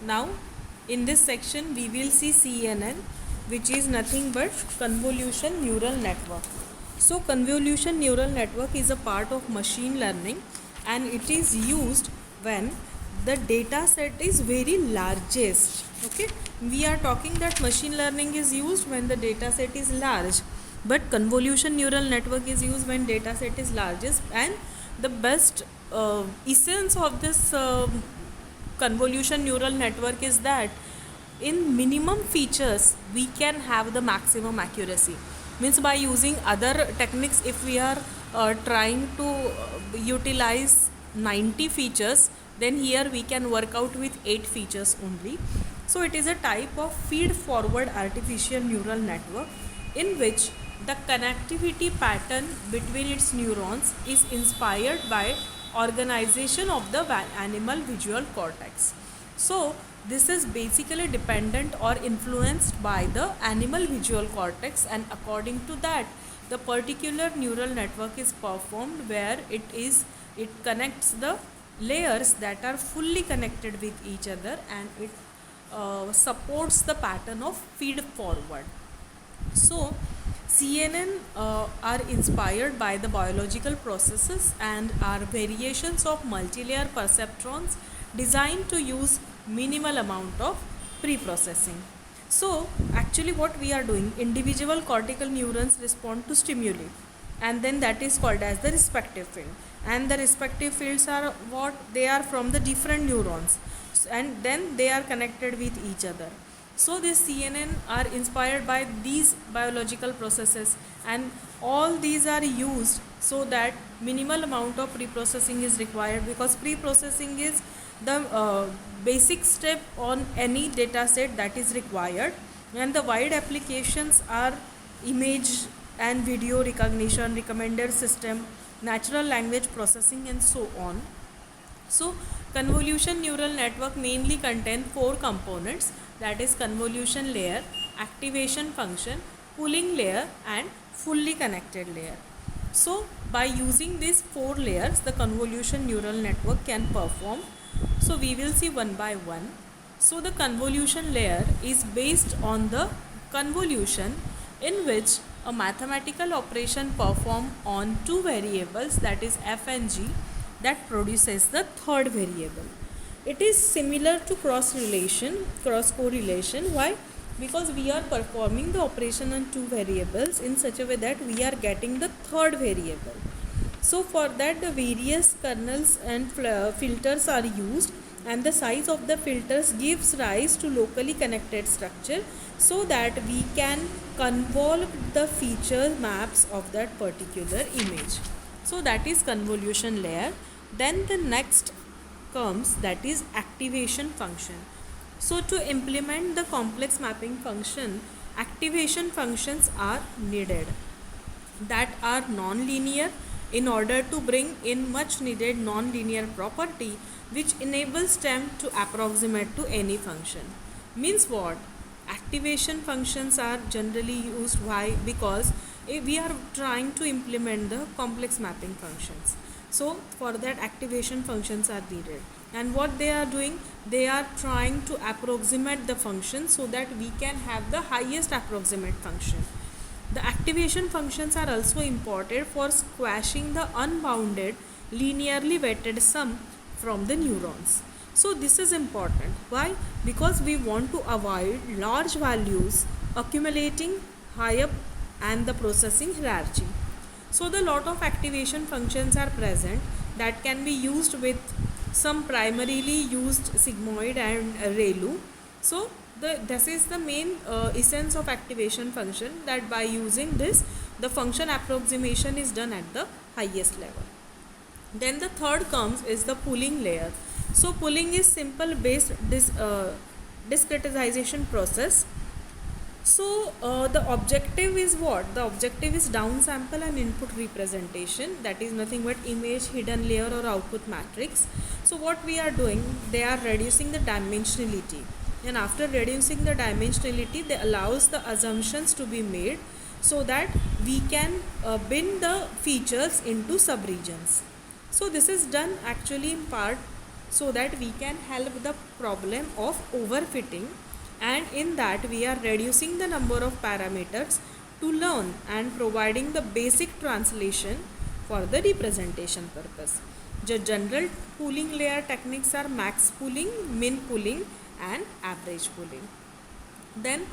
Now in this section we will see CNN, which is nothing but convolution neural network. So convolution neural network is a part of machine learning and it is used when the data set is very largest. Okay, we are talking that machine learning is used when the data set is large, but convolution neural network is used when data set is largest. And the best essence of this convolution neural network is that in minimum features we can have the maximum accuracy. Means by using other techniques, if we are trying to utilize 90 features, then here we can work out with 8 features only. So it is a type of feed forward artificial neural network in which the connectivity pattern between its neurons is inspired by organization of the animal visual cortex. So this is basically dependent or influenced by the animal visual cortex, and according to that the particular neural network is performed, where it connects the layers that are fully connected with each other, and it supports the pattern of feed forward. So CNN are inspired by the biological processes and are variations of multi-layer perceptrons designed to use minimal amount of pre-processing. So actually what we are doing, individual cortical neurons respond to stimuli, and then that is called as the respective field, and the respective fields are what they are from the different neurons, and then they are connected with each other. So this CNN are inspired by these biological processes, and all these are used so that minimal amount of pre-processing is required, because pre-processing is the basic step on any data set that is required, and the wide applications are image and video recognition, recommender system, natural language processing, and so on. So convolution neural network mainly contain 4 components, that is convolution layer, activation function, pooling layer, and fully connected layer. So by using these 4 layers the convolution neural network can perform. So we will see one by one. So the convolution layer is based on the convolution in which a mathematical operation performed on 2 variables, that is f and g, that produces the third variable. It is similar to cross correlation. Why? Because we are performing the operation on 2 variables in such a way that we are getting the third variable. So for that the various kernels and filters are used, and the size of the filters gives rise to locally connected structure, so that we can convolve the feature maps of that particular image. So that is convolution layer. Then the next comes, that is activation function. So to implement the complex mapping function, activation functions are needed that are non-linear in order to bring in much needed non-linear property which enables them to approximate to any function. Means what? Activation functions are generally used. Why? Because we are trying to implement the complex mapping functions. So for that activation functions are needed, and what they are doing, they are trying to approximate the function so that we can have the highest approximate function. The activation functions are also important for squashing the unbounded linearly weighted sum from the neurons. So this is important. Why? Because we want to avoid large values accumulating high up and the processing hierarchy. So the lot of activation functions are present that can be used with some primarily used sigmoid and ReLU. So this is the main essence of activation function, that by using this the function approximation is done at the highest level. Then the third comes is the pooling layer. So pooling is simple based discretization process. So the objective is what? The objective is downsample and input representation, that is nothing but image, hidden layer, or output matrix. So what we are doing, they are reducing the dimensionality, and after reducing the dimensionality they allows the assumptions to be made so that we can bin the features into subregions. So this is done actually in part so that we can help the problem of overfitting, and in that we are reducing the number of parameters to learn and providing the basic translation for the representation purpose. The general pooling layer techniques are max pooling, min pooling and average pooling. Then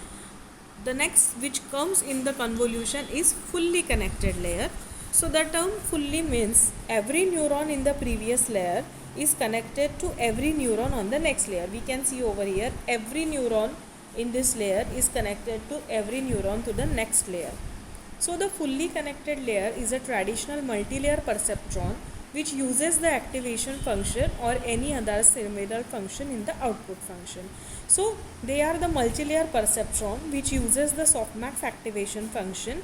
the next which comes in the convolution is fully connected layer. So the term fully means every neuron in the previous layer is connected to every neuron on the next layer. We can see over here every neuron in this layer is connected to every neuron to the next layer. So the fully connected layer is a traditional multi-layer perceptron which uses the activation function or any other similar function in the output function. So they are the multi-layer perceptron which uses the softmax activation function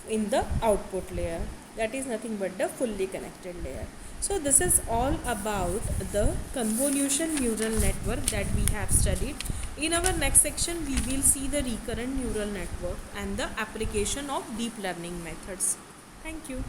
in the output layer. That is nothing but the fully connected layer. So this is all about the convolution neural network that we have studied. In our next section, we will see the recurrent neural network and the application of deep learning methods. Thank you.